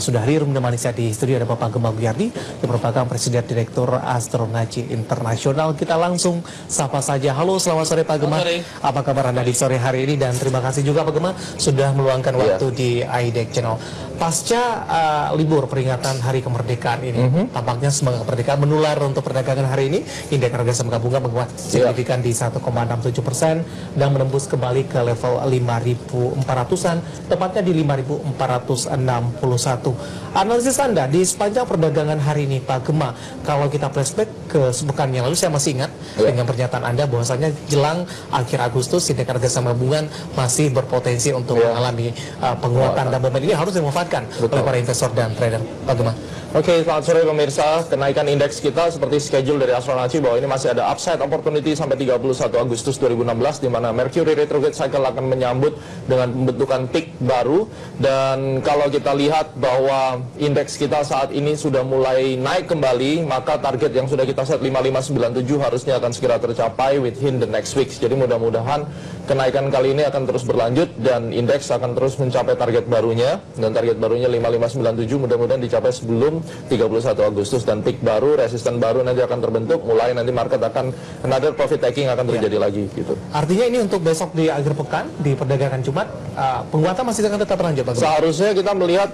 Sudah hadir menemani saya di studio ada Bapak Gemma Guyardi yang merupakan Presiden Direktur Astronaci Internasional. Kita langsung sapa saja. Halo, selamat sore Pak Gemma. Apa kabar Anda di sore hari ini? Dan terima kasih juga Pak Gemma sudah meluangkan waktu di IDEC Channel. Pasca libur peringatan Hari Kemerdekaan ini, tampaknya semangat kemerdekaan menular untuk perdagangan hari ini. Indeks harga saham gabungan menguat signifikan di 1,67% dan menembus kembali ke level 5.400-an, tepatnya di 5.461. Analisis Anda di sepanjang perdagangan hari ini, Pak Gemma, kalau kita flashback ke sepekan yang lalu, saya masih ingat dengan pernyataan Anda bahwasanya jelang akhir Agustus indeks harga saham gabungan masih berpotensi untuk mengalami penguatan, dan momen ini harus dimanfaatkan oleh para investor dan trader. Pak Gemma. Oke, selamat sore pemirsa. Kenaikan indeks kita seperti schedule dari Astronaci bahwa ini masih ada upside opportunity sampai 31 Agustus 2016 di mana Mercury retrograde cycle akan menyambut dengan pembentukan peak baru. Dan kalau kita lihat bahwa indeks kita saat ini sudah mulai naik kembali, maka target yang sudah kita set 5597 harusnya akan segera tercapai within the next weeks. Jadi mudah-mudahan kenaikan kali ini akan terus berlanjut dan indeks akan terus mencapai target barunya, dan target barunya 5597 mudah-mudahan dicapai sebelum 31 Agustus, dan peak baru, resisten baru nanti akan terbentuk, mulai nanti market akan another profit taking akan terjadi lagi gitu. Artinya ini untuk besok di akhir pekan di perdagangan Jumat penguatan masih akan tetap berlanjut, Pak? Seharusnya kita melihat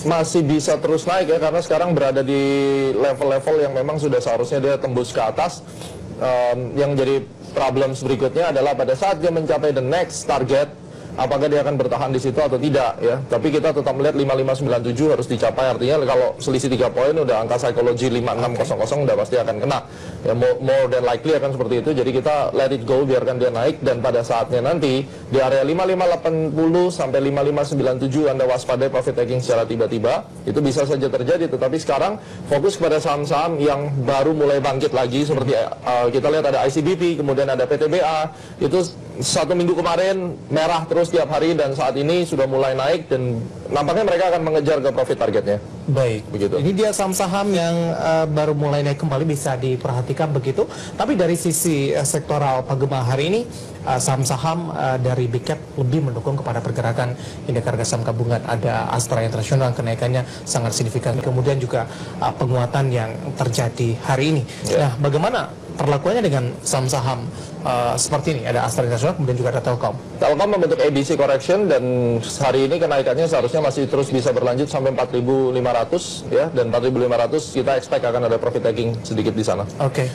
masih bisa terus naik ya, karena sekarang berada di level-level yang memang sudah seharusnya dia tembus ke atas. Yang jadi problem berikutnya adalah pada saat dia mencapai the next target, apakah dia akan bertahan di situ atau tidak ya. Tapi kita tetap melihat 5597 harus dicapai. Artinya kalau selisih 3 poin udah angka psikologi 5600 udah pasti akan kena. Ya more than likely akan seperti itu. Jadi kita let it go, biarkan dia naik, dan pada saatnya nanti di area 5580 sampai 5597 Anda waspadai profit taking secara tiba-tiba. Itu bisa saja terjadi, tetapi sekarang fokus kepada saham-saham yang baru mulai bangkit lagi seperti kita lihat ada ICBP, kemudian ada PTBA. Itu 1 minggu kemarin merah terus tiap hari dan saat ini sudah mulai naik dan nampaknya mereka akan mengejar ke profit targetnya. Baik, begitu. Ini dia saham-saham yang baru mulai naik kembali, bisa diperhatikan begitu. Tapi dari sisi sektoral Pak Gemma hari ini, saham-saham dari Big Cap lebih mendukung kepada pergerakan indeks harga saham gabungan. Ada Astra Internasional, kenaikannya sangat signifikan. Kemudian juga penguatan yang terjadi hari ini. Nah, bagaimana perlakuannya dengan saham-saham seperti ini? Ada Astra Internasional, kemudian juga ada Telkom. Telkom membentuk ABC correction dan hari ini kenaikannya seharusnya masih terus bisa berlanjut sampai 4.500 ya, dan 4.500 kita expect akan ada profit taking sedikit di sana. Oke.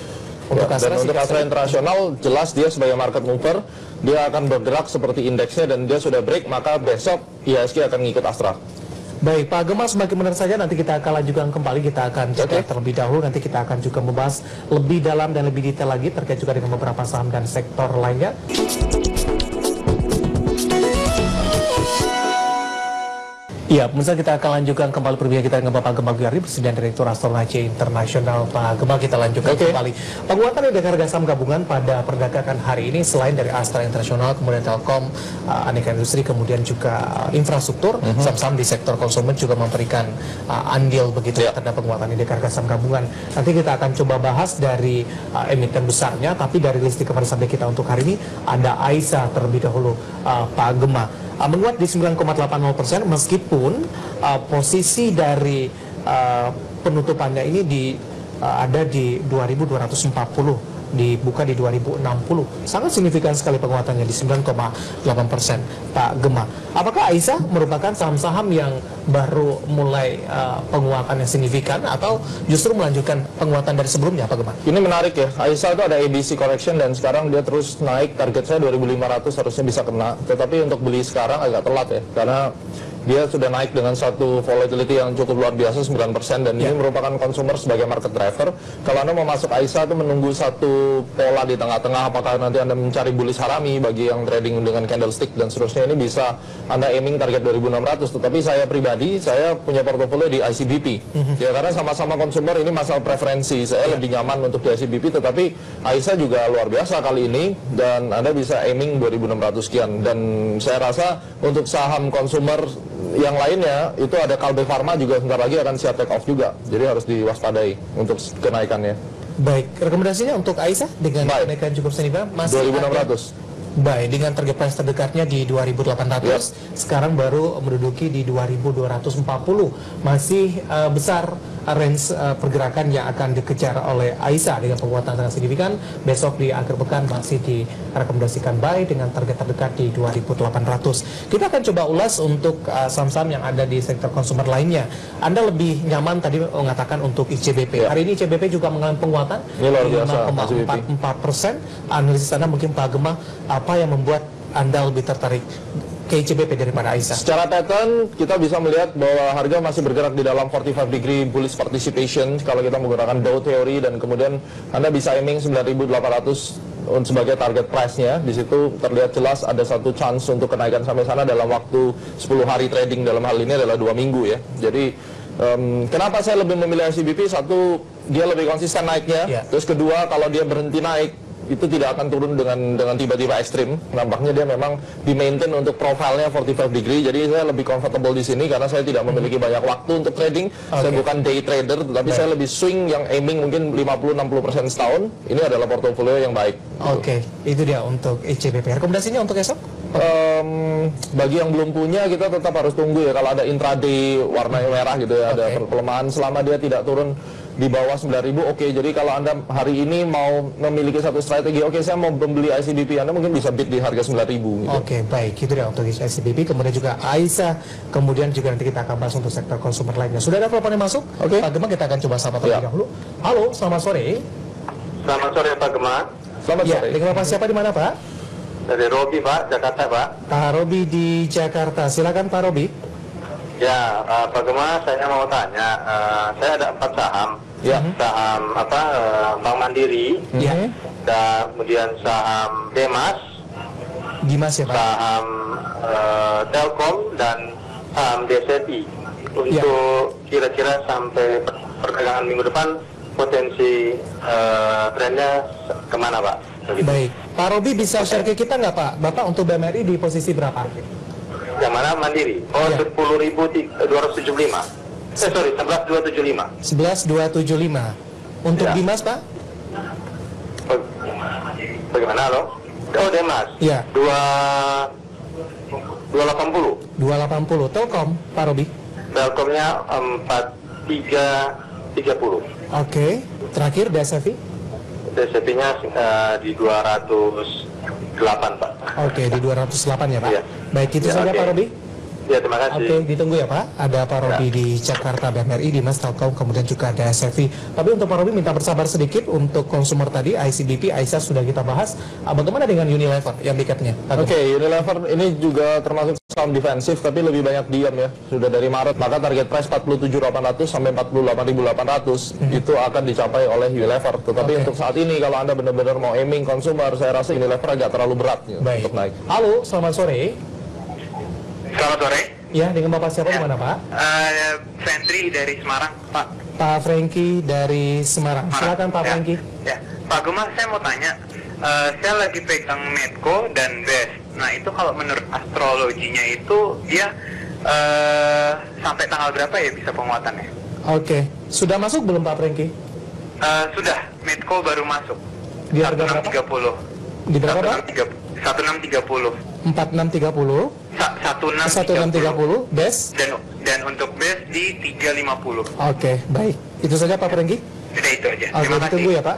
Untuk Astra Internasional jelas dia sebagai market mover, dia akan bergerak seperti indeksnya dan dia sudah break, maka besok IHSG akan ngikut Astra. Baik, Pak Gemma, semakin menarik saja, nanti kita akan lanjutkan kembali, kita akan cek terlebih dahulu, nanti kita akan juga membahas lebih dalam dan lebih detail lagi terkait juga dengan beberapa saham dan sektor lainnya. Iya, pemirsa, kita akan lanjutkan kembali perbincangan kita dengan Bapak Gemma Guyardi, Presiden Direktur Astronaci Internasional. Pak Gemma, kita lanjutkan kembali. Penguatan indeks harga saham gabungan pada perdagangan hari ini selain dari Astra Internasional, kemudian Telkom, aneka industri, kemudian juga infrastruktur, saham-saham di sektor konsumen juga memberikan andil begitu terhadap penguatan indeks harga saham gabungan. Nanti kita akan coba bahas dari emiten besarnya, tapi dari listing kemarin sampai kita untuk hari ini ada AISA terlebih dahulu, Pak Gemma. Menguat di 9,80% meskipun posisi dari penutupannya ini ada di 2240, dibuka di 2060. Sangat signifikan sekali penguatannya di 9,8%, Pak Gemma. Apakah AISA merupakan saham-saham yang baru mulai penguatan yang signifikan atau justru melanjutkan penguatan dari sebelumnya, Pak Gemma? Ini menarik ya, AISA itu ada ABC correction dan sekarang dia terus naik, target saya 2500 harusnya bisa kena, tetapi untuk beli sekarang agak telat ya, karena dia sudah naik dengan satu volatility yang cukup luar biasa 9%, dan ini merupakan consumer sebagai market driver. Kalau Anda mau masuk AISA itu menunggu satu pola di tengah-tengah, apakah nanti Anda mencari bullish harami bagi yang trading dengan candlestick dan seterusnya, ini bisa Anda aiming target 2600. Tetapi saya pribadi, saya punya portofolio di ICBP ya, karena sama-sama consumer, ini masalah preferensi. Saya lebih nyaman untuk di ICBP, tetapi AISA juga luar biasa kali ini dan Anda bisa aiming 2600 sekian. Dan saya rasa untuk saham consumer yang lainnya itu ada Kalbe Pharma juga sebentar lagi akan siap take off juga. Jadi harus diwaspadai untuk kenaikannya. Baik, rekomendasinya untuk Aisyah dengan kenaikan cukup signifikan masih 2.600. Baik, dengan target price terdekatnya di 2.800, sekarang baru menduduki di 2.240. Masih besar range pergerakan yang akan dikejar oleh Aisyah dengan penguatan sangat signifikan. Besok di akhir pekan masih direkomendasikan buy dengan target terdekat di 2.800. Kita akan coba ulas untuk saham-saham yang ada di sektor konsumer lainnya. Anda lebih nyaman tadi mengatakan untuk ICBP. Hari ini ICBP juga mengalami penguatan di 5,44%. Analisis Anda mungkin Pak Gemma, apa yang membuat Anda lebih tertarik ke ICBP daripada Aisyah? Secara pattern kita bisa melihat bahwa harga masih bergerak di dalam 45 degree bullish participation kalau kita menggunakan Dow Theory, dan kemudian Anda bisa aiming 9.800 sebagai target price-nya. Di situ terlihat jelas ada satu chance untuk kenaikan sampai sana dalam waktu 10 hari trading, dalam hal ini adalah 2 minggu ya. Jadi kenapa saya lebih memilih ICBP? Satu, dia lebih konsisten naiknya. Terus kedua, kalau dia berhenti naik itu tidak akan turun dengan tiba-tiba ekstrim. Nampaknya dia memang di-maintain untuk profilnya 45 degree. Jadi saya lebih comfortable di sini karena saya tidak memiliki banyak waktu untuk trading. Saya bukan day trader, tetapi saya lebih swing yang aiming mungkin 50-60% setahun. Ini adalah portofolio yang baik. Itu dia untuk ICBP. Rekomendasinya untuk esok? Bagi yang belum punya, kita tetap harus tunggu ya. Kalau ada intraday warna merah gitu ya, ada pelemahan selama dia tidak turun di bawah 9.000, jadi kalau Anda hari ini mau memiliki satu strategi, saya mau membeli ICBP, Anda mungkin bisa bid di harga 9.000 gitu. Baik, itu dia untuk ICBP. Kemudian juga Aisyah, kemudian juga nanti kita akan bahas untuk sektor konsumer lainnya. Sudah ada telepon yang masuk? Pak Gemma, kita akan coba sapa terlebih dahulu. Halo, selamat sore. Selamat sore Pak Gemma. Selamat sore. Dengan Bapak siapa di mana Pak? Dari Robi Pak, Jakarta Pak. Pak Robi di Jakarta, silakan Pak Robi. Ya, Pak Gemma, saya mau tanya, saya ada 4 saham. Saham Bank Mandiri, dan kemudian saham Dimas ya Pak? Saham Telkom dan saham DSFI. Untuk kira-kira sampai perdagangan minggu depan, potensi trennya kemana Pak? Baik, Pak Robi bisa share ke kita nggak Pak? Bapak untuk BMRI di posisi berapa? Yang mana Mandiri? 10.275. 11.275. 11.275. Untuk Dimas Pak? Bagaimana loh? Dimas. 280. 280. Telkom, Pak Robi? Telkomnya 4330. Terakhir DSFI? DSFI-nya di 208 Pak. Di 208 ya Pak? Baik, itu saja Pak Robi? Ya, terima kasih. Ditunggu ya Pak. Ada Pak Robi di Jakarta, BMRI, Dimas, Telkom, kemudian juga ada SFI. Tapi untuk Pak Robi minta bersabar sedikit untuk konsumer tadi, ICBP, Aisyah sudah kita bahas. Bagaimana dengan Unilever yang tiketnya? Unilever ini juga termasuk saham defensif, tapi lebih banyak diam ya. Sudah dari Maret, maka target price 47.800 sampai 48.800 itu akan dicapai oleh Unilever. Tetapi untuk saat ini, kalau Anda benar-benar mau aiming konsumer, saya rasa Unilever agak terlalu berat untuk naik. Halo, selamat sore. Selamat sore. Ya, dengan Bapak siapa di mana Pak? Fentri dari Semarang, Pak. Pak Franky dari Semarang. Silakan Pak Franky. Ya, Pak Gemma, saya mau tanya. Saya lagi pegang Medco dan Best. Nah, itu kalau menurut astrologinya itu dia sampai tanggal berapa ya bisa penguatannya? Sudah masuk belum Pak Franky? Sudah, Medco baru masuk. Di harga berapa? 1630. Di berapa Pak? 1630. 4630. 1630. Best? Dan untuk Best di 350. Baik. Itu saja Pak Franky? Sudah itu aja. Terima kasih. Ditunggu ya Pak.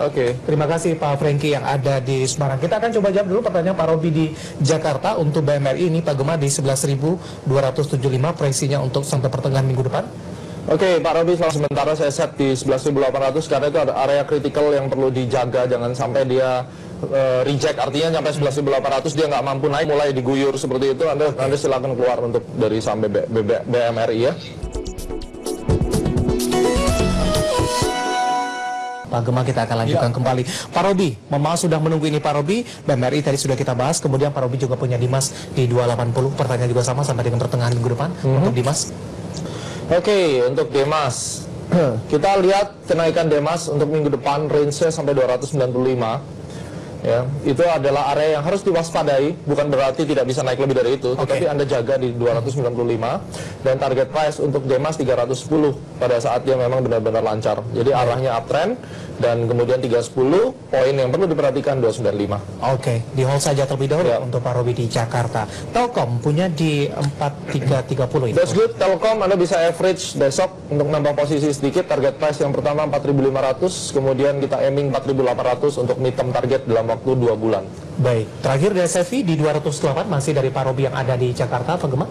Terima kasih Pak Franky yang ada di Semarang. Kita akan coba jawab dulu pertanyaan Pak Robi di Jakarta. Untuk BMRI ini Pak Gemma di 11.275, presinya untuk sampai pertengahan minggu depan. Pak Robi, sementara saya set di 11.800 karena itu ada area kritikal yang perlu dijaga, jangan sampai dia reject, artinya sampai 11.800 dia nggak mampu naik, mulai diguyur seperti itu, Anda silakan keluar untuk dari saham BMRI ya. Pak Gemma, kita akan lanjutkan kembali. Pak Robi, Mama sudah menunggu ini Pak Robi. BMRI tadi sudah kita bahas, kemudian Pak Robi juga punya Dimas di 280. Pertanyaan juga sama sampai dengan pertengahan minggu depan untuk Dimas. Untuk Dimas, kita lihat kenaikan Dimas untuk minggu depan range-nya sampai 295. Ya, itu adalah area yang harus diwaspadai, bukan berarti tidak bisa naik lebih dari itu, tetapi Anda jaga di 295 dan target price untuk Gemas 310 pada saat dia memang benar-benar lancar. Jadi arahnya uptrend dan kemudian 310, poin yang perlu diperhatikan 295. Oke, di hold saja terlebih dahulu Ya. untuk Pak Robi di Jakarta. Telkom punya di 4330 ini. That's good. Telkom Anda bisa average besok untuk nambah posisi sedikit. Target price yang pertama 4.500, kemudian kita aiming 4.800 untuk midterm target dalam waktu 2 bulan. Baik, terakhir dari SFI di 208 masih dari Pak Robi yang ada di Jakarta, Pak Gemma.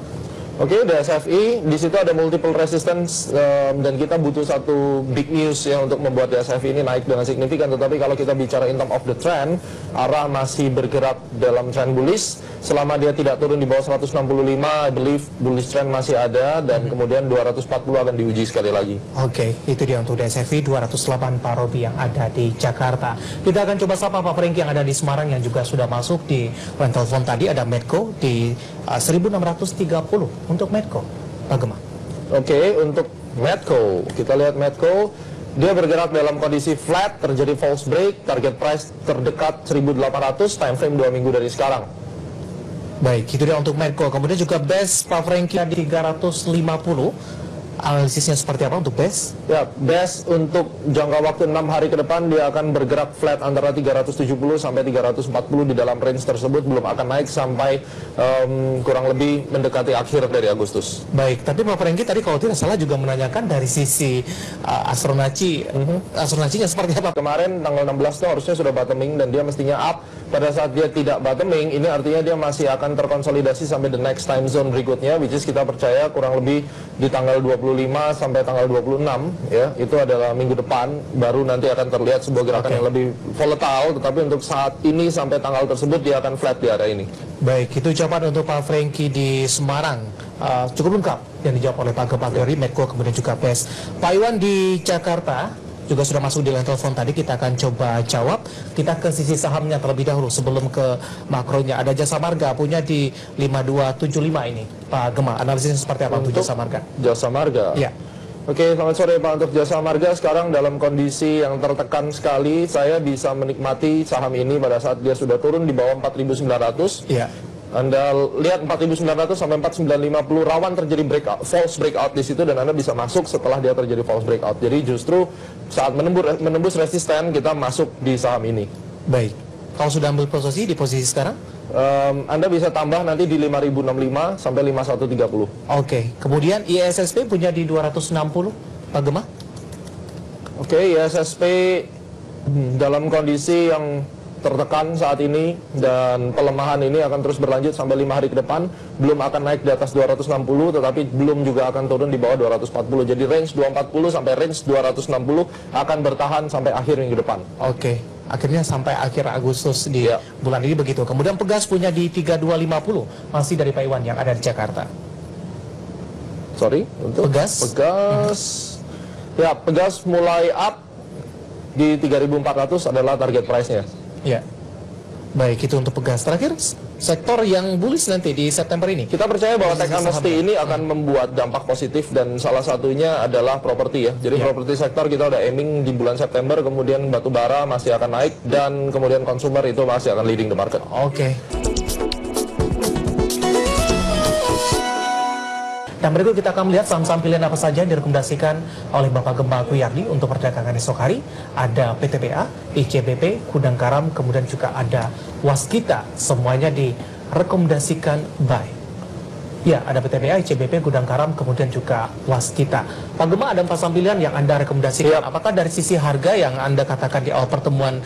Oke, DSFI di situ ada multiple resistance dan kita butuh satu big news ya untuk membuat DSFI ini naik dengan signifikan. Tetapi kalau kita bicara in term of the trend, arah masih bergerak dalam trend bullish. Selama dia tidak turun di bawah 165, I believe bullish trend masih ada dan kemudian 240 akan diuji sekali lagi. Oke, itu dia untuk DSFI 208 Pak Robi yang ada di Jakarta. Kita akan coba sapa Pak Franky yang ada di Semarang yang juga sudah masuk di line telepon tadi. Ada Medco di 1630 untuk Medco, Pak Gemma. Oke, untuk Medco, kita lihat Medco, dia bergerak dalam kondisi flat, terjadi false break, target price terdekat 1800, time frame 2 minggu dari sekarang. Baik, itu dia untuk Medco. Kemudian juga BES Pak Franky di 350. Analisisnya seperti apa untuk BES? Ya, BES untuk jangka waktu 6 hari ke depan dia akan bergerak flat antara 370 sampai 340 di dalam range tersebut, belum akan naik sampai kurang lebih mendekati akhir dari Agustus. Baik, tapi Pak Franky tadi kalau tidak salah juga menanyakan dari sisi Astronaci, Astronacinya seperti apa? Kemarin tanggal 16 itu harusnya sudah bottoming dan dia mestinya up. Pada saat dia tidak bottoming, ini artinya dia masih akan terkonsolidasi sampai the next time zone berikutnya, which is kita percaya kurang lebih di tanggal 25 sampai tanggal 26 ya, itu adalah minggu depan baru nanti akan terlihat sebuah gerakan yang lebih volatile, tetapi untuk saat ini sampai tanggal tersebut dia akan flat di area ini. Baik, itu jawaban untuk Pak Franky di Semarang. Cukup lengkap yang dijawab oleh Pak Gemma dari Medco, kemudian juga BES. Pak Iwan di Jakarta juga sudah masuk di line telepon tadi, kita akan coba jawab. Kita ke sisi sahamnya terlebih dahulu sebelum ke makronya. Ada Jasa Marga punya di 5275 ini, Pak Gemma. Analisisnya seperti apa untuk Jasa Marga? Jasa Marga. Ya. Oke, selamat sore Pak. Untuk Jasa Marga sekarang dalam kondisi yang tertekan sekali. Saya bisa menikmati saham ini pada saat dia sudah turun di bawah 4.900. Iya. Anda lihat 4.900 sampai 4.950 rawan terjadi breakout, false breakout di situ, dan Anda bisa masuk setelah dia terjadi false breakout. Jadi justru saat menembus resisten kita masuk di saham ini. Baik. Kalau sudah ambil posisi di posisi sekarang? Anda bisa tambah nanti di 5.065 sampai 5.130. Oke. Kemudian ISSP punya di 260, Pak Gemma? Oke, ISSP dalam kondisi yang tertekan saat ini dan pelemahan ini akan terus berlanjut sampai 5 hari ke depan, belum akan naik di atas 260 tetapi belum juga akan turun di bawah 240. Jadi range 240 sampai range 260 akan bertahan sampai akhir minggu depan. Oke. Akhirnya sampai akhir Agustus di bulan ini begitu. Kemudian Pegas punya di 3250, masih dari Pak Iwan yang ada di Jakarta. Sorry, untuk Pegas. Ya, Pegas mulai up di 3.400 adalah target price-nya. Ya. Baik, itu untuk Pegas. Terakhir, sektor yang bullish nanti di September ini. Kita percaya bahwa tech amnesty ini akan membuat dampak positif dan salah satunya adalah properti ya. Jadi properti sektor kita udah aiming di bulan September, kemudian batu bara masih akan naik dan kemudian consumer itu masih akan leading the market. Oke. Dan berikut kita akan melihat saham-saham pilihan apa saja yang direkomendasikan oleh Bapak Gemma Guyardi untuk perdagangan esok hari. Ada PTBA, ICBP, Gudang Garam, kemudian juga ada Waskita. Semuanya direkomendasikan buy. Ya, ada PTBA, ICBP, Gudang Garam, kemudian juga Waskita. Pak Gemma, ada 4 saham pilihan yang Anda rekomendasikan. Apakah dari sisi harga yang Anda katakan di awal pertemuan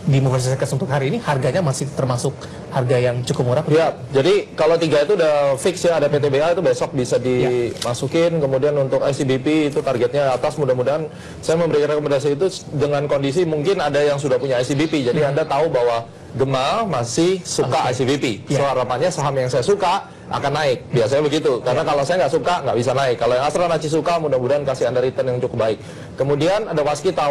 di Mobilisasi untuk hari ini, harganya masih termasuk harga yang cukup murah? Ya, jadi kalau 3 itu udah fix ya, ada PTBA itu besok bisa dimasukin, kemudian untuk ICBP itu targetnya atas, mudah-mudahan saya memberikan rekomendasi itu dengan kondisi mungkin ada yang sudah punya ICBP, jadi Anda tahu bahwa Gemma masih suka ICBP, so harapannya saham yang saya suka akan naik, biasanya begitu, karena kalau saya nggak suka nggak bisa naik. Kalau yang Astronaci suka, mudah-mudahan kasih Anda return yang cukup baik. Kemudian ada Waskita.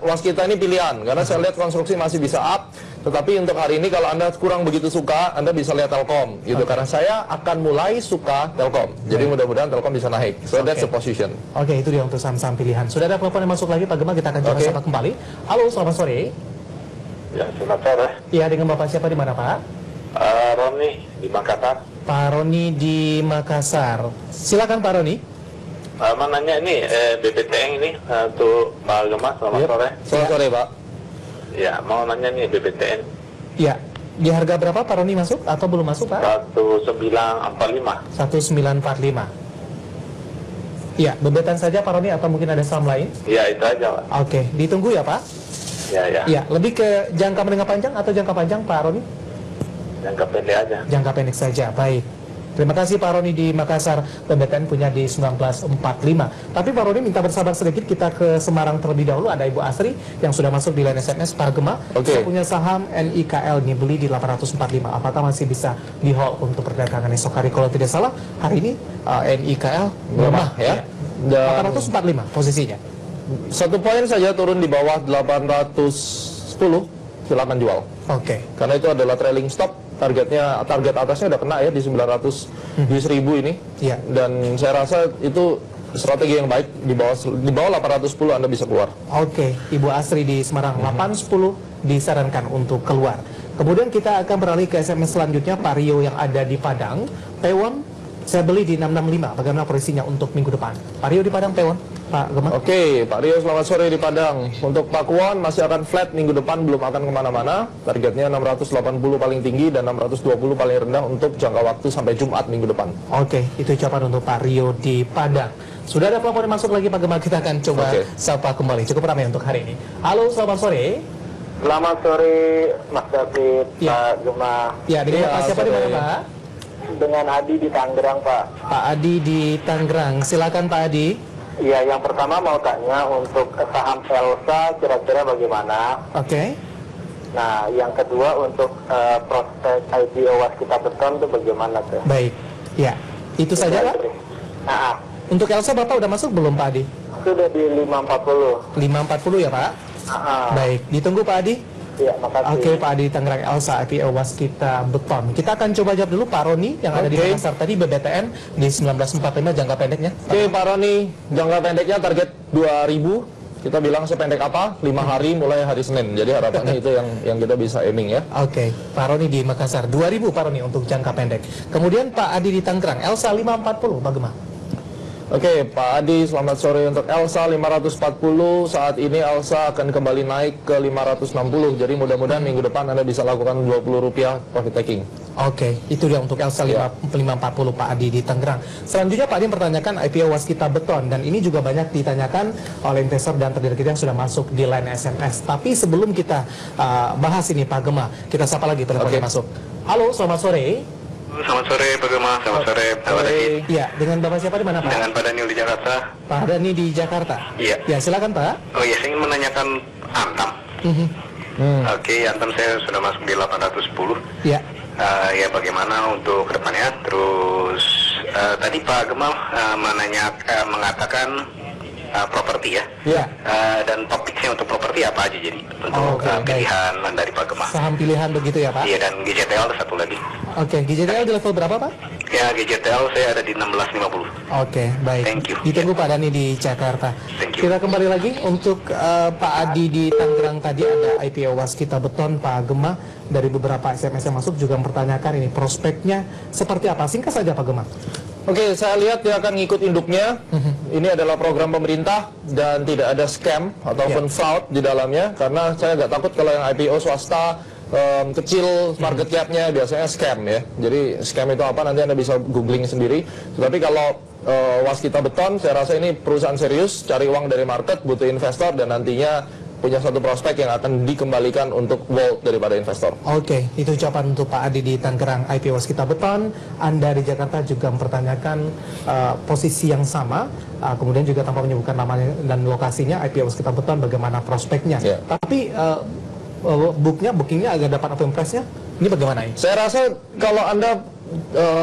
Waskita ini pilihan karena saya lihat konstruksi masih bisa up, tetapi untuk hari ini kalau Anda kurang begitu suka, Anda bisa lihat Telkom gitu, karena saya akan mulai suka Telkom, jadi mudah-mudahan Telkom bisa naik. So that's the position. Oke, itu dia untuk saham-saham pilihan. Sudah ada telepon yang masuk lagi, Pak Gemma, kita akan coba sapa kembali. Halo, selamat sore. Ya, selamat sore. Ya, dengan Bapak siapa di mana, Pak? Roni di Makassar. Pak Roni di Makassar. Silakan Pak Roni. Mau nanya ini BPTN ini untuk Pak Gemma, selamat sore. Selamat sore, Pak. Ya, mau nanya nih BPTN Ya, di harga berapa Pak Roni masuk atau belum masuk, Pak? 1945. 1945. Ya, bebetan saja Pak Roni atau mungkin ada saham lain? Ya, itu aja, Pak. Oke, ditunggu ya, Pak. Ya, ya. Ya, lebih ke jangka menengah panjang atau jangka panjang Pak Roni? Jangka pendek aja. Jangka pendek saja, baik. Terima kasih Pak Roni di Makassar. BBTN punya di 1945. Tapi Pak Roni minta bersabar sedikit, kita ke Semarang terlebih dahulu. Ada Ibu Asri yang sudah masuk di line SMS. Pak Gemma, saya punya saham NIKL nih, beli di 845. Apakah masih bisa di hold untuk perdagangan esok hari? Kalau tidak salah, hari ini NIKL melemah ya. Dan 845 posisinya. Satu poin saja turun di bawah 810, silakan jual. Oke. Karena itu adalah trailing stop. Target atasnya udah kena ya di 900 di 1000 ini. Iya. Dan saya rasa itu strategi yang baik, di bawah 810 Anda bisa keluar. Oke, Ibu Asri di Semarang 810 disarankan untuk keluar. Kemudian kita akan beralih ke SMS selanjutnya, Pak Rio yang ada di Padang. Pewon saya beli di 665. Bagaimana posisinya untuk minggu depan? Pak Rio di Padang, Pewon. Pak Gemma. Oke, Pak Rio selamat sore di Padang. Untuk Pak Kuon masih akan flat minggu depan, belum akan kemana-mana. Targetnya 680 paling tinggi dan 620 paling rendah untuk jangka waktu sampai Jumat minggu depan. Oke, itu ucapan untuk Pak Rio di Padang. Sudah ada pelapor yang masuk lagi Pak Gemma, kita akan coba sapa kembali. Cukup ramai untuk hari ini. Halo, selamat sore. Selamat sore, Mas David, Ya. Pak Gemma. Ya, dengan Bapak siapa di mana, Pak? Dengan Adi di Tangerang, Pak. Pak Adi di Tangerang. Silakan Pak Adi. Ya, yang pertama mau tanya untuk saham Elsa kira-kira bagaimana? Oke. Nah, yang kedua untuk prospek IPO Waskita Beton itu bagaimana tuh? Baik. Ya, itu saja Pak. Nah, Untuk Elsa Bapak udah masuk belum Pak Adi? sudah di 540. 540 ya Pak? Baik, ditunggu Pak Adi. Ya, makasih. Oke Pak Adi Tangerang Elsa IPO Waskita Beton. Kita akan coba jawab dulu Pak Roni yang ada di Makassar tadi, BBTN di 1945 jangka pendeknya. Oke, Pak Roni, jangka pendeknya target 2000. Kita bilang sependek apa? 5 hari mulai hari Senin. Jadi harapannya itu yang kita bisa aiming ya. Oke, Pak Roni di Makassar 2000 Pak Roni untuk jangka pendek. Kemudian Pak Adi di Tangerang Elsa 540 bagaimana? Oke, Pak Adi, selamat sore untuk Elsa 540. Saat ini Elsa akan kembali naik ke 560. Jadi mudah-mudahan minggu depan Anda bisa lakukan Rp20 profit taking. Oke, itu dia untuk Elsa 540 Pak Adi di Tangerang. Selanjutnya Pak Adi mempertanyakan IPO Waskita Beton, dan ini juga banyak ditanyakan oleh investor dan trader kita yang sudah masuk di line SMS. Tapi sebelum kita bahas ini Pak Gemma, kita sapa lagi telepon yang masuk. Halo, selamat sore. Selamat sore Pak Gemma, selamat sore Pak David. Iya, dengan Bapak siapa di mana Pak? Dengan Pak Daniel di Jakarta. Pak Dani di Jakarta. Iya. Ya, silakan Pak. Oh iya, saya ingin menanyakan Antam. Oke, Antam saya sudah masuk di 810. Ya. Ya bagaimana untuk kedepannya? Terus tadi Pak Gemma mengatakan properti ya. Ya. Dan topiknya untuk properti apa aja jadi untuk pilihan dari Pak Gemma? Saham pilihan begitu ya Pak? Iya, dan GJTL ada satu lagi. Oke, GJTL di level berapa Pak? Ya, GJTL saya ada di 1650. Oke, baik. Thank you. Ditunggu Pak Dani di Jakarta. Thank you. Kita kembali lagi untuk Pak Adi di Tangerang tadi, ada IPO Waskita Beton. Pak Gemma dari beberapa SMS yang masuk juga mempertanyakan ini prospeknya seperti apa. Singkat saja Pak Gemma. Oke, saya lihat dia akan ngikut induknya. Ini adalah program pemerintah dan tidak ada scam ataupun fraud di dalamnya. Karena saya nggak takut kalau yang IPO swasta kecil market cap-nya biasanya scam ya. Jadi scam itu apa nanti Anda bisa googling sendiri. Tetapi kalau Waskita Beton, saya rasa ini perusahaan serius, cari uang dari market, butuh investor, dan nantinya punya satu prospek yang akan dikembalikan untuk vault daripada investor. Oke, itu ucapan untuk Pak Adi di Tangerang IPO Waskita Beton. Anda di Jakarta juga mempertanyakan posisi yang sama, kemudian juga tanpa menyebutkan namanya dan lokasinya, IPO Waskita Beton bagaimana prospeknya. Tapi bookingnya agak dapat apa impresnya? Ini bagaimana ini? Saya rasa kalau Anda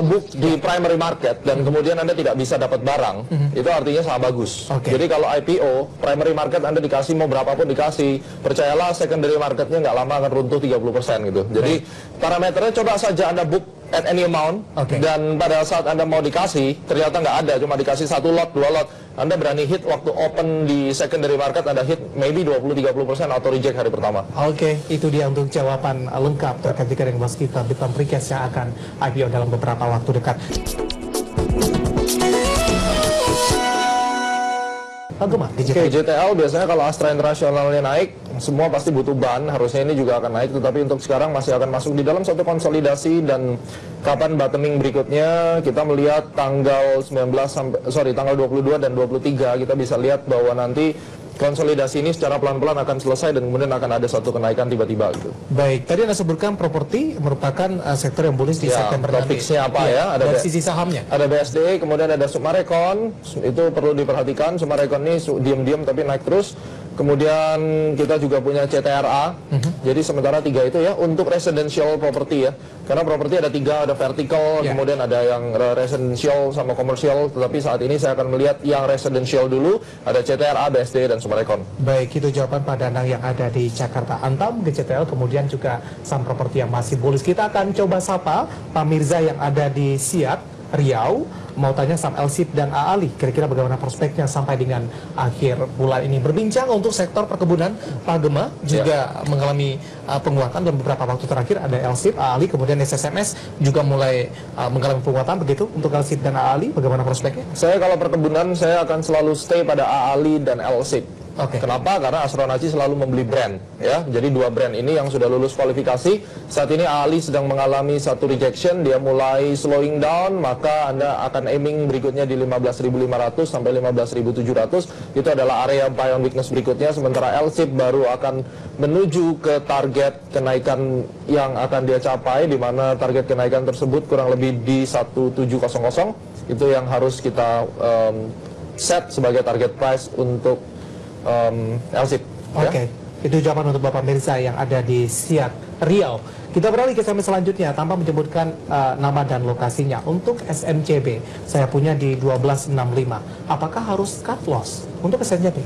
book di primary market dan kemudian Anda tidak bisa dapat barang, itu artinya sangat bagus. Jadi kalau IPO, primary market Anda dikasih mau berapapun dikasih, percayalah secondary marketnya nggak lama akan runtuh 30% gitu. Jadi parameternya coba saja Anda book at any amount, dan pada saat Anda mau dikasih, ternyata nggak ada, cuma dikasih 1 lot, 2 lot, Anda berani hit waktu open di secondary market, Anda hit maybe 20-30% atau reject hari pertama. Oke, itu dia untuk jawaban lengkap terkait dengan waskita Bitcoin Precast yang akan IPO dalam beberapa waktu dekat. GTL biasanya kalau Astra Internationalnya naik, semua pasti butuh ban, harusnya ini juga akan naik, tetapi untuk sekarang masih akan masuk di dalam satu konsolidasi, dan kapan bottoming berikutnya kita melihat tanggal 22 dan 23 kita bisa lihat bahwa nanti konsolidasi ini secara pelan-pelan akan selesai dan kemudian akan ada satu kenaikan tiba-tiba gitu. Baik, tadi Anda sebutkan properti merupakan sektor yang bullish di September nanti. Topiknya apa ya? Ada dari sisi sahamnya. Ada BSD, kemudian ada Summarecon, itu perlu diperhatikan. Summarecon ini diam-diam tapi naik terus. Kemudian kita juga punya CTRA. Jadi sementara 3 itu ya untuk residential property ya. Karena properti ada 3, ada vertical, kemudian ada yang residential sama komersial. Tetapi saat ini saya akan melihat yang residential dulu. Ada CTRA, BSD, dan Summarecon. Baik, itu jawaban Pak Danang yang ada di Jakarta Antam, GCTL, kemudian juga saham properti yang masih bullish. Kita akan coba sapa Pak Mirza yang ada di Siak, Riau. Mau tanya saham LSIP dan AALI, kira-kira bagaimana prospeknya sampai dengan akhir bulan ini. Berbincang untuk sektor perkebunan, Pak Gema juga mengalami penguatan dalam beberapa waktu terakhir. Ada LSIP, AALI, kemudian SSMS juga mulai mengalami penguatan begitu. Untuk LSIP dan AALI, bagaimana prospeknya? Saya kalau perkebunan, saya akan selalu stay pada AALI dan LSIP. Kenapa? Karena Astronaci selalu membeli brand, ya. Jadi 2 brand ini yang sudah lulus kualifikasi. Saat ini AALI sedang mengalami satu rejection, dia mulai slowing down, maka Anda akan aiming berikutnya di 15.500 sampai 15.700. Itu adalah area buy on weakness berikutnya. Sementara LSIP baru akan menuju ke target kenaikan yang akan dia capai, di mana target kenaikan tersebut kurang lebih di 1700. Itu yang harus kita set sebagai target price untuk LSIP. Itu jawaban untuk Bapak Mirza yang ada di Siak, Riau. Kita beralih ke SMS selanjutnya tanpa menyebutkan nama dan lokasinya. Untuk SMCB, saya punya di 1265. Apakah harus cut loss untuk SMCB?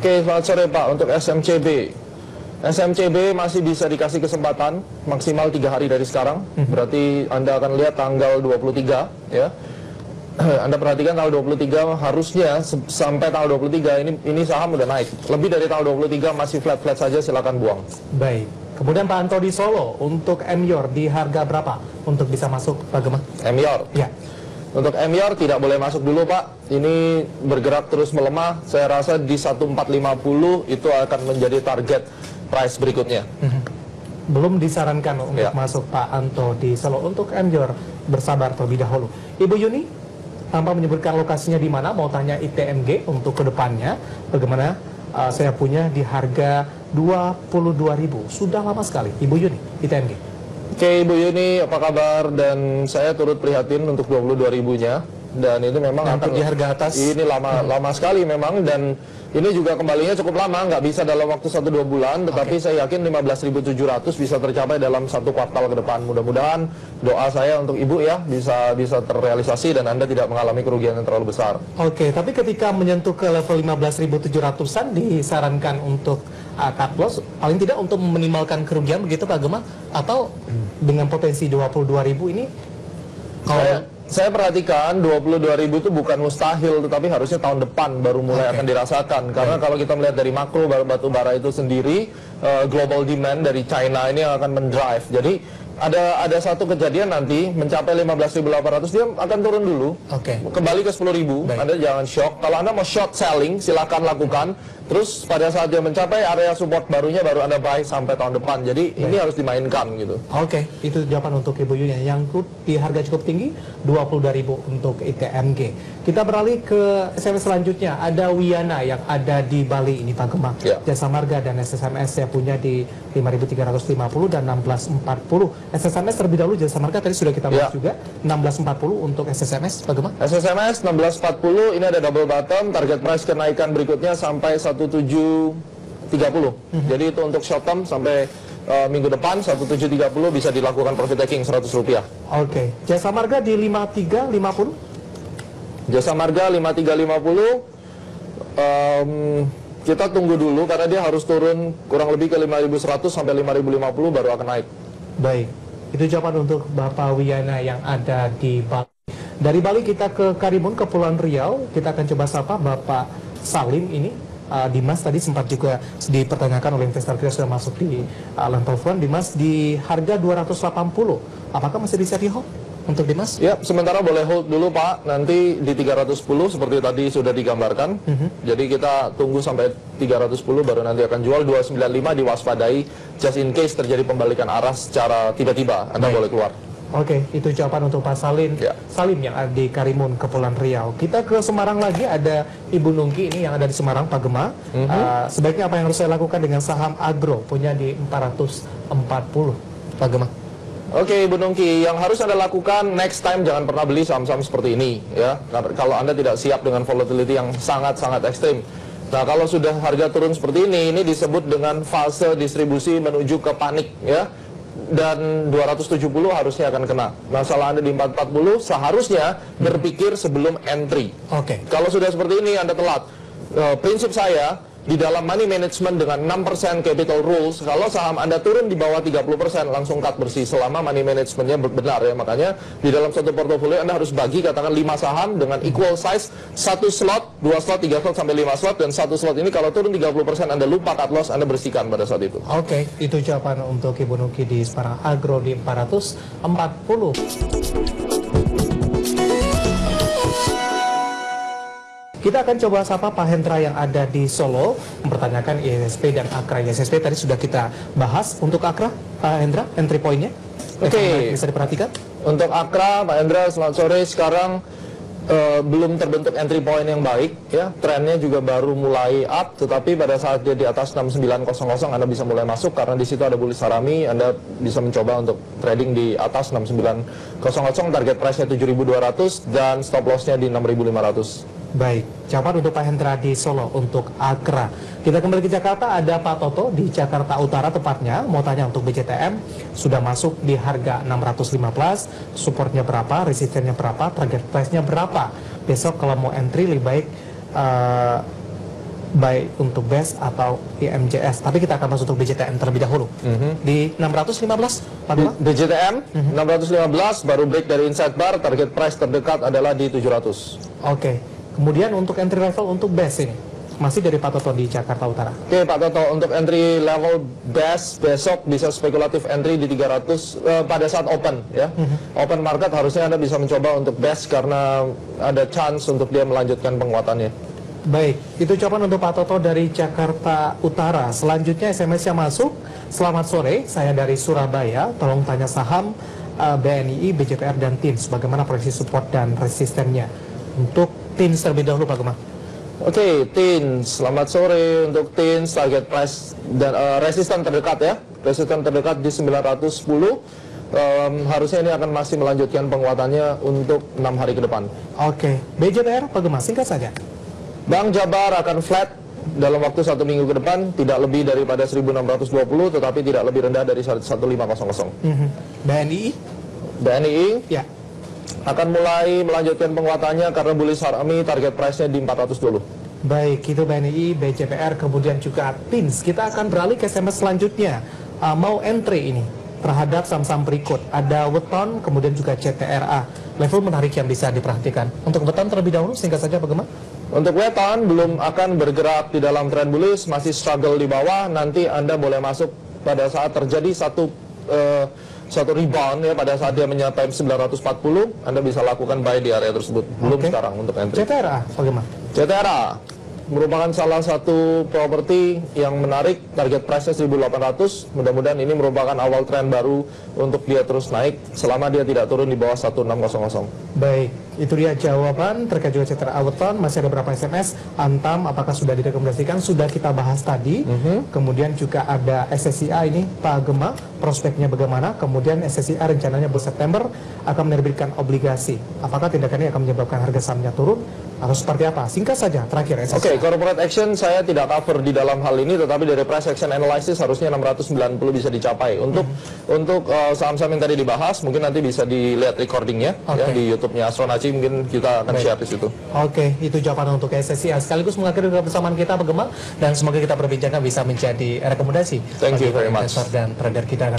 Selamat sore Pak. Untuk SMCB masih bisa dikasih kesempatan maksimal 3 hari dari sekarang. Berarti Anda akan lihat tanggal 23 ya. Anda perhatikan tanggal 23 harusnya sampai tanggal 23 ini saham udah naik. Lebih dari tanggal 23 masih flat-flat saja, silakan buang. Baik. Kemudian Pak Anto di Solo, untuk MYOR di harga berapa untuk bisa masuk Pak Gema? MYOR? Ya. Untuk MYOR tidak boleh masuk dulu Pak. Ini bergerak terus melemah. Saya rasa di 1450 itu akan menjadi target price berikutnya. Belum disarankan untuk masuk Pak Anto di Solo. Untuk MYOR bersabar terlebih dahulu. Ibu Yuni, tanpa menyebutkan lokasinya di mana, mau tanya ITMG untuk kedepannya bagaimana. Saya punya di harga 22.000, sudah lama sekali. Ibu Yuni, ITMG. Ibu Yuni, apa kabar? Dan saya turut prihatin untuk 22.000-nya. Dan itu memang akan di harga atas. Ini lama sekali memang, dan ini juga kembalinya cukup lama, nggak bisa dalam waktu 1-2 bulan, tetapi saya yakin 15.700 bisa tercapai dalam 1 kuartal ke depan. Mudah-mudahan doa saya untuk Ibu ya bisa terrealisasi dan Anda tidak mengalami kerugian yang terlalu besar. Tapi ketika menyentuh ke level 15.700-an disarankan untuk cut loss, paling tidak untuk meminimalkan kerugian begitu Pak Gema, atau dengan potensi 22.000 ini Saya perhatikan 22.000 itu bukan mustahil, tetapi harusnya tahun depan baru mulai akan dirasakan. Karena kalau kita melihat dari makro batu bara itu sendiri, global demand dari China ini yang akan mendrive. Jadi ada satu kejadian nanti mencapai 15.800, dia akan turun dulu, kembali ke 10.000. Anda jangan shock. Kalau Anda mau short selling, silakan lakukan. Terus pada saat dia mencapai area support barunya, baru Anda buy sampai tahun depan. Jadi ini harus dimainkan gitu. Itu jawaban untuk Ibu Yuni yang di harga cukup tinggi, 22.000 untuk ITMG. Kita beralih ke SMS selanjutnya. Ada Wiana yang ada di Bali ini Pak Gema. Jasa Marga dan SSMS saya punya di 5.350 dan 1640. SSMS terlebih dahulu, Jasa Marga tadi sudah kita bahas juga. 1640 untuk SSMS Pak Gema. SSMS 1640 ini ada double bottom, target price kenaikan berikutnya sampai 1730. Jadi itu untuk short term sampai minggu depan 1730 bisa dilakukan profit taking 100 rupiah. Jasa Marga di 5350. Jasa Marga 5350. Kita tunggu dulu karena dia harus turun kurang lebih ke 5100 sampai 5050 baru akan naik. Baik. itu jawaban untuk Bapak Wiyana yang ada di Bali. Dari Bali kita ke Karimun, Kepulauan Riau. Kita akan coba sapa Bapak Salim ini. Dimas tadi sempat juga dipertanyakan oleh investor kita sudah masuk di line telepon. Dimas di harga 280. Apakah masih bisa di hold untuk Dimas? Ya, sementara boleh hold dulu Pak. Nanti di 310 seperti tadi sudah digambarkan. Jadi kita tunggu sampai 310 baru nanti akan jual. 295 diwaspadai just in case terjadi pembalikan arah secara tiba-tiba. Anda boleh keluar. Oke, itu jawaban untuk Pak Salim. Ya. Salim yang ada di Karimun, Kepulauan Riau. Kita ke Semarang lagi, ada Ibu Nungki ini yang ada di Semarang, Pak Gema. Sebaiknya apa yang harus saya lakukan dengan saham agro, punya di 440, Pak Gema? Oke, Ibu Nungki, yang harus Anda lakukan next time jangan pernah beli saham-saham seperti ini, ya. Kalau Anda tidak siap dengan volatility yang sangat-sangat ekstrim. Nah, kalau sudah harga turun seperti ini disebut dengan fase distribusi menuju ke panik, ya. Dan 270 harusnya akan kena. Masalah Anda di 440 seharusnya berpikir sebelum entry. Oke. Kalau sudah seperti ini Anda telat. Prinsip saya di dalam money management dengan 6% capital rules, kalau saham Anda turun di bawah 30% langsung cut bersih selama money managementnya benar ya. Makanya di dalam satu portofolio Anda harus bagi katakan 5 saham dengan equal size, 1 slot, 2 slot, 3 slot sampai 5 slot, dan 1 slot ini kalau turun 30% Anda lupa cut loss, Anda bersihkan pada saat itu. Oke, itu jawaban untuk Ibu Nungki di Semarang Agro di 440. Kita akan coba sapa Pak Hendra yang ada di Solo mempertanyakan ISP dan Akra. ISP tadi sudah kita bahas. Untuk Akra, Pak Hendra, entry point-nya bisa diperhatikan. Untuk Akra, Pak Hendra, selamat sore. Sekarang belum terbentuk entry point yang baik, ya. Trennya juga baru mulai up, tetapi pada saat dia di atas 6900 Anda bisa mulai masuk karena di situ ada bullish harami. Anda bisa mencoba untuk trading di atas 6900, target price-nya 7200 dan stop loss-nya di 6500. Baik, jawaban untuk Pak Hendra di Solo untuk Akra. Kita kembali ke Jakarta, ada Pak Toto di Jakarta Utara tepatnya. Mau tanya untuk BCTM, sudah masuk di harga 615, supportnya berapa, resistennya berapa, target price-nya berapa. Besok kalau mau entry lebih baik baik untuk BES atau IMJS. Tapi kita akan masuk untuk BCTM terlebih dahulu. Di 615, Pak Gema? BCTM 615 baru break dari inside bar, target price terdekat adalah di 700. Oke. Kemudian untuk entry level untuk BES ini masih dari Pak Toto di Jakarta Utara. Oke Pak Toto, untuk entry level BES besok bisa spekulatif entry di 300 pada saat open ya. Open market harusnya Anda bisa mencoba untuk BES karena ada chance untuk dia melanjutkan penguatannya. Baik, itu jawaban untuk Pak Toto dari Jakarta Utara. Selanjutnya SMS yang masuk. Selamat sore, saya dari Surabaya. Tolong tanya saham BNI, BJPR dan TINS. Bagaimana proyeksi support dan resistennya? Untuk TINS terlebih dahulu Pak Gema. Oke, TINS, selamat sore. Untuk TINS target price dan resisten terdekat ya. Resisten terdekat di 910. Harusnya ini akan masih melanjutkan penguatannya untuk 6 hari ke depan. Oke, BJPR Pak Gema, singkat saja. Bank Jabar akan flat dalam waktu 1 minggu ke depan, tidak lebih daripada 1620, tetapi tidak lebih rendah dari 1500. BNI? BNI Ya. akan mulai melanjutkan penguatannya karena bullish harami, target price-nya di 400 dulu. Baik, itu BNI, BJPR, kemudian juga TINS. Kita akan beralih ke SMS selanjutnya. Mau entry ini terhadap saham-saham berikut. Ada Weton, kemudian juga CTRA. Level menarik yang bisa diperhatikan. Untuk Weton terlebih dahulu, singkat saja Pak Gema. Untuk Weton belum akan bergerak di dalam tren bullish, masih struggle di bawah. Nanti Anda boleh masuk pada saat terjadi satu rebound ya, pada saat dia mencapai 940, Anda bisa lakukan buy di area tersebut. Belum sekarang untuk entry. CTRA, bagaimana? CTRA merupakan salah satu properti yang menarik, target price-nya 1800. Mudah-mudahan ini merupakan awal tren baru untuk dia terus naik selama dia tidak turun di bawah 1600. Baik, itu dia jawaban terkait juga CTRA Weton. Masih ada beberapa SMS. Antam, apakah sudah direkomendasikan? Sudah kita bahas tadi. Kemudian juga ada SSIA ini, Pak Gema, prospeknya bagaimana? Kemudian SSIA rencananya bulan September akan menerbitkan obligasi. Apakah tindakan ini akan menyebabkan harga sahamnya turun? Atau seperti apa? Singkat saja, terakhir SSIA. Oke, corporate action saya tidak cover di dalam hal ini, tetapi dari price action analysis harusnya 690 bisa dicapai. Untuk saham-saham yang tadi dibahas, mungkin nanti bisa dilihat recordingnya ya, di YouTube-nya Astronaci, mungkin kita akan share di situ. Oke, itu jawaban untuk SSIA. Sekaligus mengakhiri persamaan kita Pak Gema, dan semoga kita perbincangan bisa menjadi rekomendasi Thank you very much. investor dan trader kita.